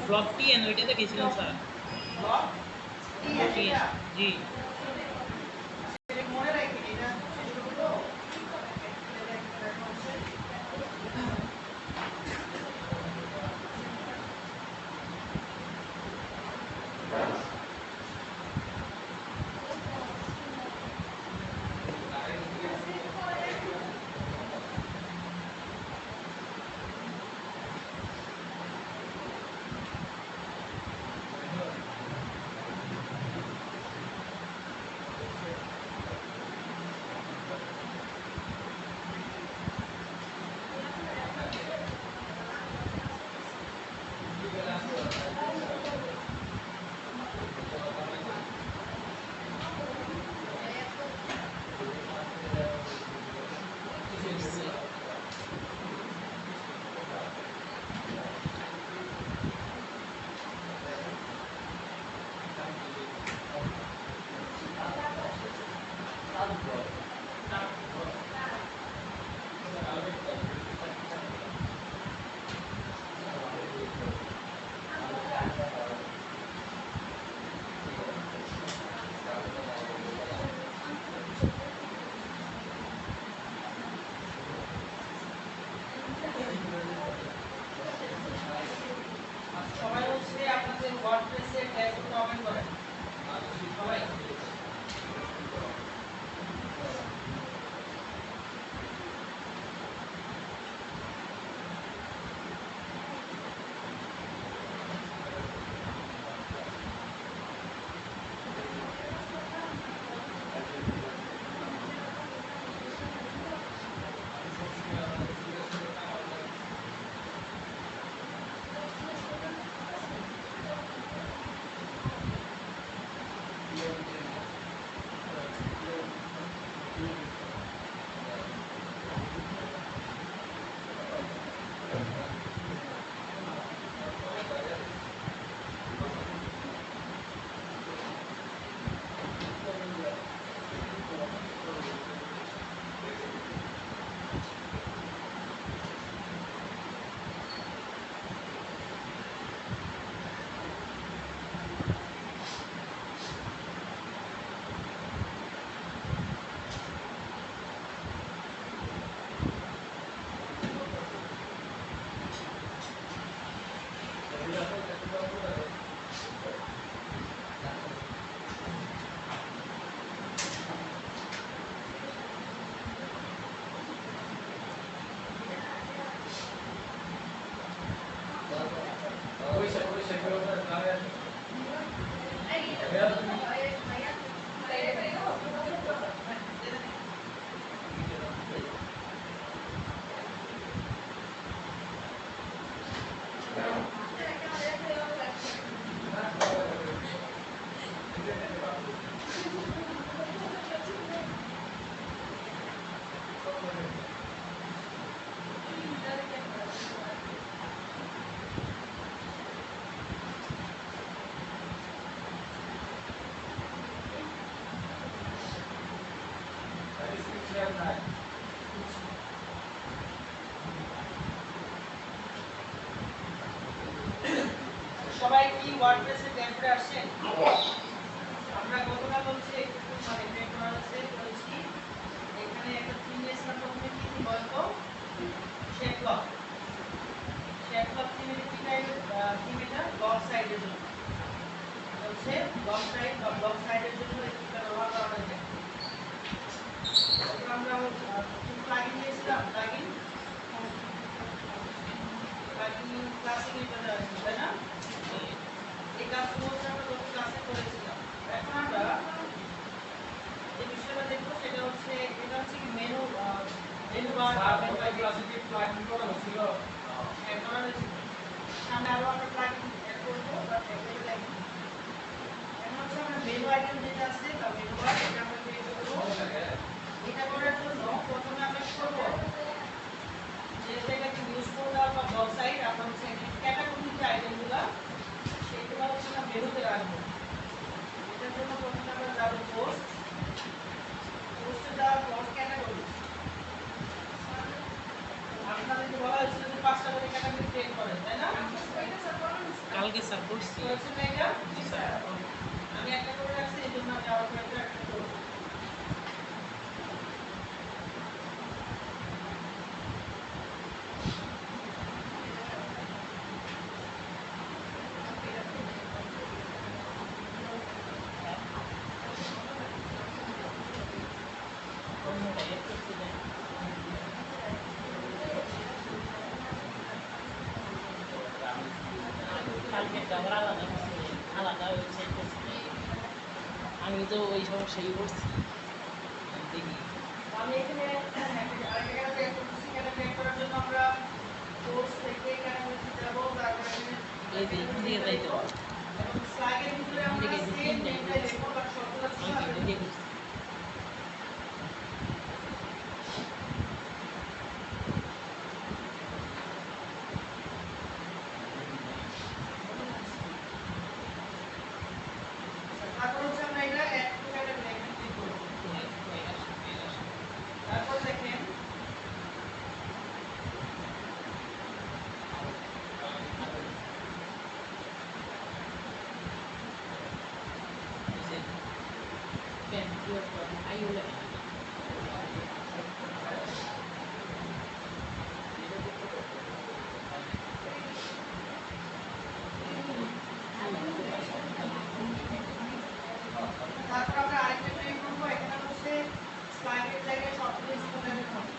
Block T N ওইটাতে গেছিলাম sir. Block T N G মনে রাখবেন এটা শেষ করব তো সবাই হচ্ছে আপনাদের ওয়ার্ডপ্রেসে ড্যাশবোর্ড ওপেন করেন সবাই সবাই কি ওয়ার্ডপ্রেসে ড্যাশবোর্ডে আসছেন আমরা গতকাল হচ্ছে একটু মানে ব্রেক করা হচ্ছে করেছি এখানে একটা থিম নিয়েছিলাম প্রথমে কি থিম বলতো শেপলক থিমের কি টাইপের থিম এটা ব্লক সাইডের জন্য হচ্ছে ব্লক সাইড বা ব্লক সাইডের জন্য এই থিমটা ব্যবহার করা হয়েছে আমরা প্লাগইন নিয়েছিলাম প্লাগইন ক্লাসিক এটা আছে তাই না এই কাজগুলো হচ্ছে আমরা গত ক্লাসে করেছিলাম এখন আমরা যে বিষয়টা দেখবো সেটা হচ্ছে এটা হচ্ছে কি মেনু বার ক্লাসে কি প্লাগইন করা হয়েছিল এখন সামনে আরো আমরা প্লাগইন অ্যাড করবো বা এগুলো দেখব এখন হচ্ছে আমরা মেনু আইটেম যেটা আছে বা মেনু বার এটা আমরা ক্রিয়েট করব এটা করার জন্য প্রথমে আমরা কি করব যেহেতু এটা কি নিউজ পোর্টাল বা ব্লগ সাইট আমরা হচ্ছে ক্যাটাগরি যে আইটেমগুলো সেগুলো হচ্ছে আমরা মেনুতে রাখবো এটার জন্য প্রথমে আমরা যাব পোস্টে যাওয়ার পর ক্যাটাগরি আপনাদেরকে বলা হয়েছিল যে 5টা করে ক্যাটাগরি ক্রিয়েট করেন তাই না কালকে স্যার করছি। করেছেন না এটা? জি স্যার। আমি একটা করে রাখছি, এই জন্য আমি আবার কয়েকটা একটা করবো। কালকে আবার আলাদা ওয়েবসাইট করছি। আমি তো ওই সমস্যাই করছি। দেখি আমি এখানে আরেকটা ক্যাটাগরি করতেছি। ক্যাটাগরি করার জন্য আমরা কোর্স থেকে ক্যাটাগরিতে যাব, তারপর এই যে এখান থেকে যাইতে হবে। এবং স্লাইডের ভিতরে এখান আমরা থেকে সেম নেমটা লিখব, বাট সবগুলো আমি ছিল তিনটা দিয়ে করছি। তারপর হচ্ছে আমরা এটা অ্যাড টু ক্যাটাগরি এখানে ক্লিক করব। তারপর দেখেন তারপর আমরা আরেকটা ক্লিক করব। এখানে হচ্ছে স্লাইডের জায়গায় সবগুলো স্টুডেন্টের হবে।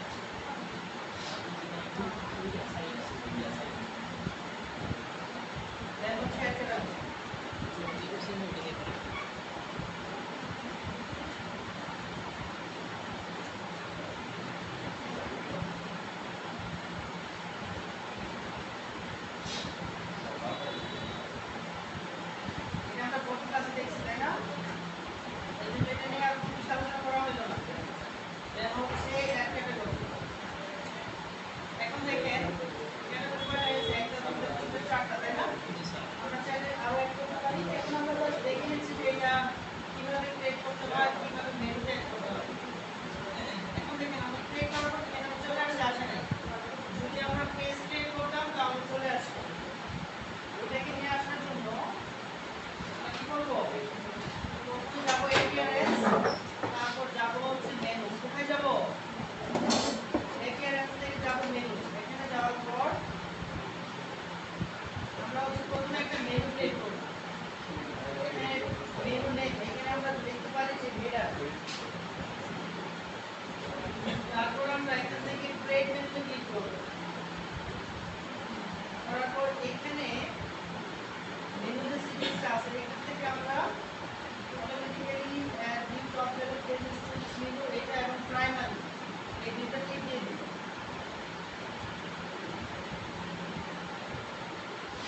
দেন হচ্ছে অ্যাড ক্যাটাগরি। এটা আমরা প্রথম ক্লাসে দেখছি, তাই না? এই জন্য এটা নিয়ে আর কোনো আলোচনা করা হলো না। দেন হচ্ছে অ্যাড ক্যাটাগরি। এখন দেখেন ক্যাটাগরি কয়টা হয়েছে? 1 2 3 4 4টা, তাই না? আমরা চাইলে আরো অ্যাড করতে পারি। এখন আমরা জাস্ট দেখে নিচ্ছি যে এটা কিভাবে ক্রিয়েট করতে হয়, কিভাবে মেনুতে অ্যাড করতে হয়। এখন দেখেন আমরা ক্রিয়েট করার পর এখানে চলে আসছে, আসে নাই। যদি আমরা পেজ ক্রিয়েট করতাম তাহলে চলে আসতো। ওটাকে নিয়ে আসার জন্য আমরা কি করব? প্রথমে যাব এপিআরএস, তারপর যাব হচ্ছে মেনু। কোথায় যাব? এপিআরএস থেকে যাব মেনু। এখানে যাওয়ার পর আমরা হচ্ছে প্রথমে একটা মেনু ক্রিয়েট করব। এখানে মেনু নেই, এখানে আমরা দেখতে পারি যে হেডার। তারপর আমরা এখান থেকে ক্রিয়েট মেনুতে ক্লিক করব। করার পর এখানে মেনুতে সিরিজটা আছে, এখান থেকে আমরা automatically add new top level pages to menu এটা এবং প্রাইমারি এই দুটো টিক দিয়ে দিই।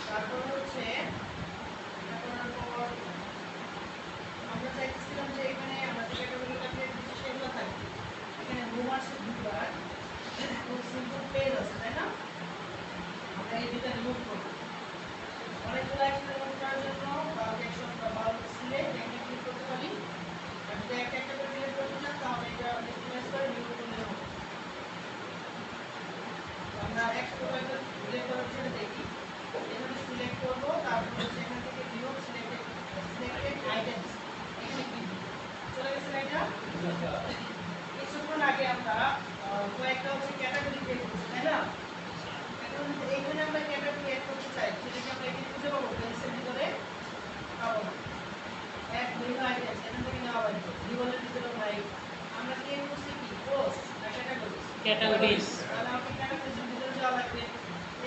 তারপর হচ্ছে এটা করার পর আমরা চাইছিলাম যে এখানে আমরা যে ক্যাটাগরিটা ক্রিয়েট করছি সেগুলো থাকবে। এখানে হোম আছে দুবার, খুব সিম্পল পেজ আছে, তাই না? আমরা এই দুটো রিমুভ করব। অনেকগুলো একসাথে রিমুভ করার জন্য বাল্ক অ্যাকশন বা বাল্ক সিলেক্ট এখানে ক্লিক করতে পারি। আর যদি একটা একটা করে ডিলিট করতে চান তাহলে এটা রিপ্লেস করে রিমুভ করলে হবে। আমরা একটা করে ডিলিট করার জন্য দেখি এভাবে সিলেক্ট করব, তারপর হচ্ছে এখান থেকে রিমুভ সিলেক্টেড আইটেমস এখানে ক্লিক করব। চলে গেছে না এটা? কিছুক্ষণ আগে আমরা কয়েকটা হচ্ছে ক্যাটাগরি ক্রিয়েট করছি, তাই না? এখন এইখানে আমরা ক্যাটাগরি এড করতে চাই, সেটাকে আমরা এখানে খুঁজে পাবো, পেন্সিল ভিতরে পাবো না। অ্যাড মেনু আইটেমস এখান থেকে নেওয়া হবে, রিবনের ভিতরে নাই। আমরা ক্রিয়েট করছি কি পোস্ট না ক্যাটাগরি? ক্যাটাগরিজ। তাহলে আমাকে ক্যাটাগরিজ ভিতরে যাওয়া লাগবে।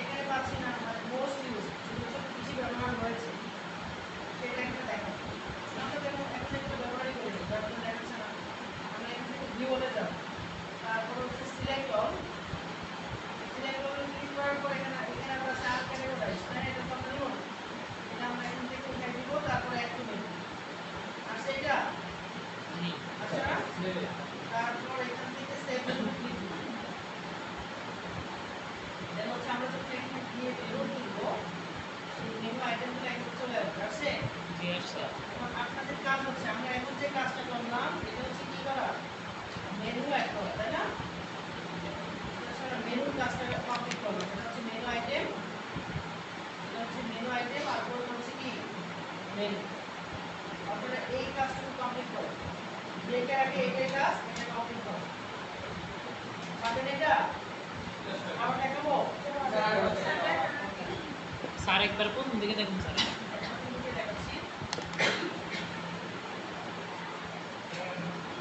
এখানে পাচ্ছি না, মানে মোস্ট ইউজ ছোট কিছু ব্যবহার হয়েছে সেটা এখানে দেখাবো। আমরা দেখুন এখন একটা ব্যবহারই করি, যার জন্য দেখাচ্ছে না। আমরা এখান থেকে ভিউলে যাব, তারপর হচ্ছে select all. Select all click করার পর এখানে আমরা চার ক্যাটাগরাইজ, মানে এটা তো আমরা নিব না। এটা আমরা এখান থেকে উঠাই দিব, তারপর অ্যাড টু মেনু। আর সেটা আচ্ছা, তারপর এখান থেকে সেভ মেনু ক্লিক করব। দেন হচ্ছে আমরা যখন এখানে গিয়ে মেনু দিব, সেই মেনু আইটেমগুলো এখানে চলে আসবে। আসছে? জি আসছে। এখন আপনাদের কাজ হচ্ছে আমরা এখন যে কাজটা করলাম এটা হচ্ছে কি করা? মেনু অ্যাড করা, তাই না? এটা মেনুর কাজটা কমপ্লিট করলাম। এটা হচ্ছে মেনু আইটেম, এটা হচ্ছে মেনু আইটেম, আর আরেকবার প্রথম দিকে দেখুন স্যার। দেখাচ্ছি।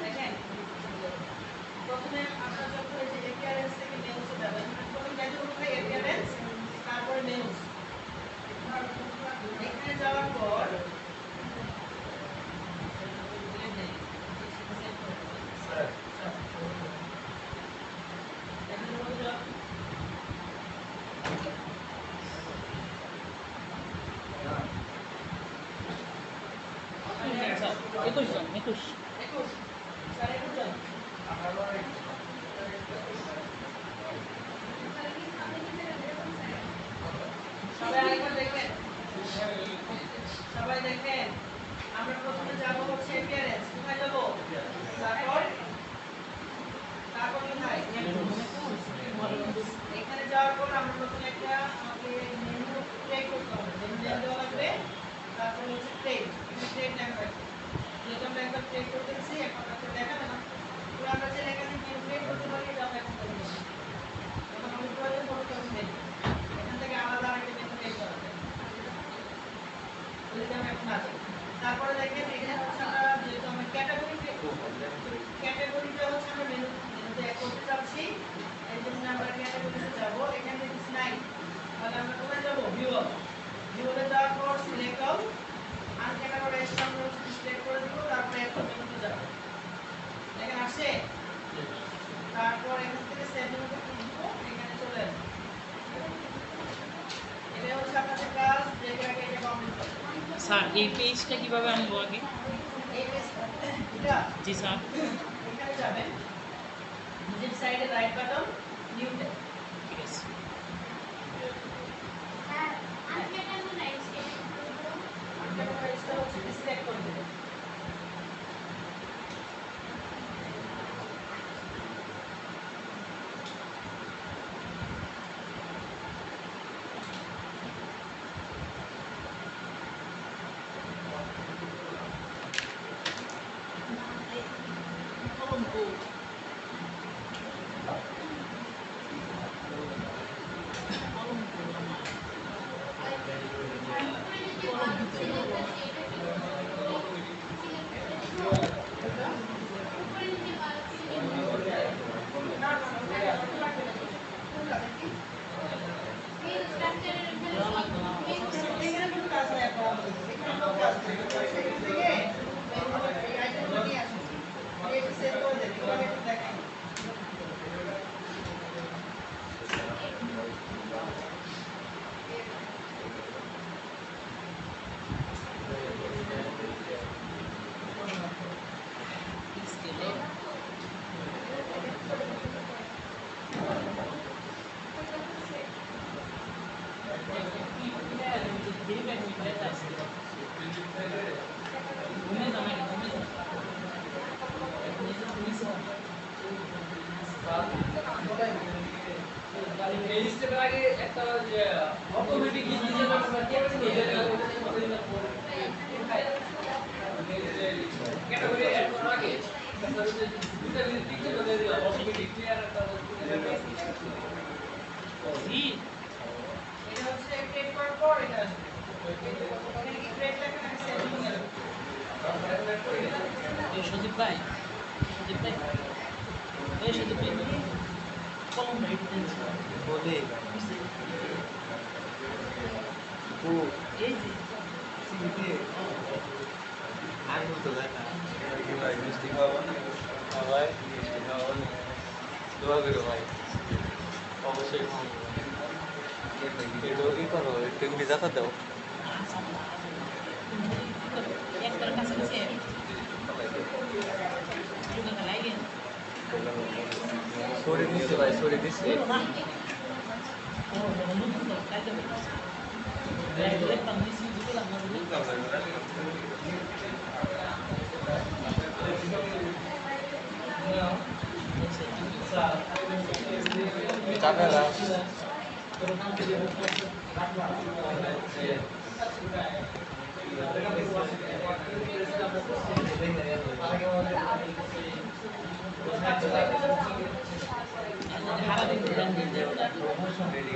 দেখেন প্রথমে আপনারা যখন এই যে অ্যাপিয়ারেন্স থেকে মেনুসে যাবেন, প্রথমে গেলে কোথায় অ্যাপিয়ারেন্স, তারপরে মেনুস। এখানে যাওয়ার পর এখানে মধ্যে যাও। স্যার 21 জন 21। 21 স্যার 21 জন। সবাই আরেকবার দেখবেন, সবাই দেখেন। আমরা প্রথমে যাব হচ্ছে অ্যাপিয়ারেন্স, কোথায় যাব, তারপর তারপর কোথায়, এখানে যাওয়ার পর আমরা প্রথমে একটা আমাকে মেনু ক্রিয়েট করতে হবে, মেনু নেম দেওয়া লাগবে, তারপর হচ্ছে ক্রিয়েট, ক্রিয়েট নাম রাখবে। যেটা আমরা একবার ক্রিয়েট করে দিয়েছি, এখন আমরা দেখাবে না, তো আমরা যে লেখা দিয়ে মেনু ক্রিয়েট করতে পারি এটা আমরা এখন করব। এখন আমাদের প্রয়োজন বড় করে মেনু, এখান থেকে আলাদা আরেকটা মেনু ক্রিয়েট করা যায়, ওইটা আমরা এখন আছে। তারপরে দেখেন এখানে হচ্ছে আমরা যেহেতু আমরা ক্যাটাগরি ক্যাটাগরিটা হচ্ছে আমরা মেনুতে অ্যাড করতে চাচ্ছি, এই জন্য আমরা ক্যাটাগরিতে যাব। এখানে দেখছি নাই, তাহলে আমরা কোথায় যাব, ভিউতে যাওয়ার পর সিলেক্ট অল, আনক্যাটাগরাইজড আমরা সিলেক্ট করে দিব, তারপরে একটা মেনুতে যাব। দেখেন আসছে, তারপর এখান থেকে সেভ মেনুতে ক্লিক দিব, এখানে চলে আসবে। এটা হচ্ছে আপনাদের কাজ, দেখে রাখে এটা কমপ্লিট করতে। স্যার এই পেজটা কিভাবে আনবো আগে? এই পেজটা এটা জি স্যার। এখানে যাবেন, নিজের সাইডে রাইট বাটন, নিউ ট্যাব। ঠিক আছে। আনক্যাটাগরাইজডটা হচ্ছে সিলেক্ট করে দেবেন। এখানে কোনো কাজ নাই আপনার, এখানে কোনো কাজ নেই, সেখান থেকে এই আইটেমটা নিয়ে আসুন, এটা সেভ করে দেন, কিভাবে একটু দেখেন। এই স্টেপের আগে একটা অটোমেটিক হিসাবে আমরা ক্যাটাগরি অ্যাড করার আগে দুটা পিকচার করে দিলাম, অটোমেটিক ক্লিয়ার একটা জি এটা হচ্ছে ক্রিয়েট করার পর এটা আসবে, এখানে কি ক্রিয়েট লেখা নাকি সেভ নিয়ে আসবে। এই সদীপ ভাই, সদীপ ভাই, এই সদীপ ভাই কলম ভাই বলে ও এই যে সিবিতে আগুন তো যায় না কি ভাই মিষ্টি খাওয়া হ্যাঁ ভাই মিষ্টি খাওয়া দোয়া করো ভাই অবশ্যই খাওয়াবো এটাও কি করো একটু এমনি জাতা দাও একবার কাছাকাছি লাগে সরে দিচ্ছে ভাই সরে দিচ্ছে ক্যামেরা হারা ध्यान दीजिए बता রেডি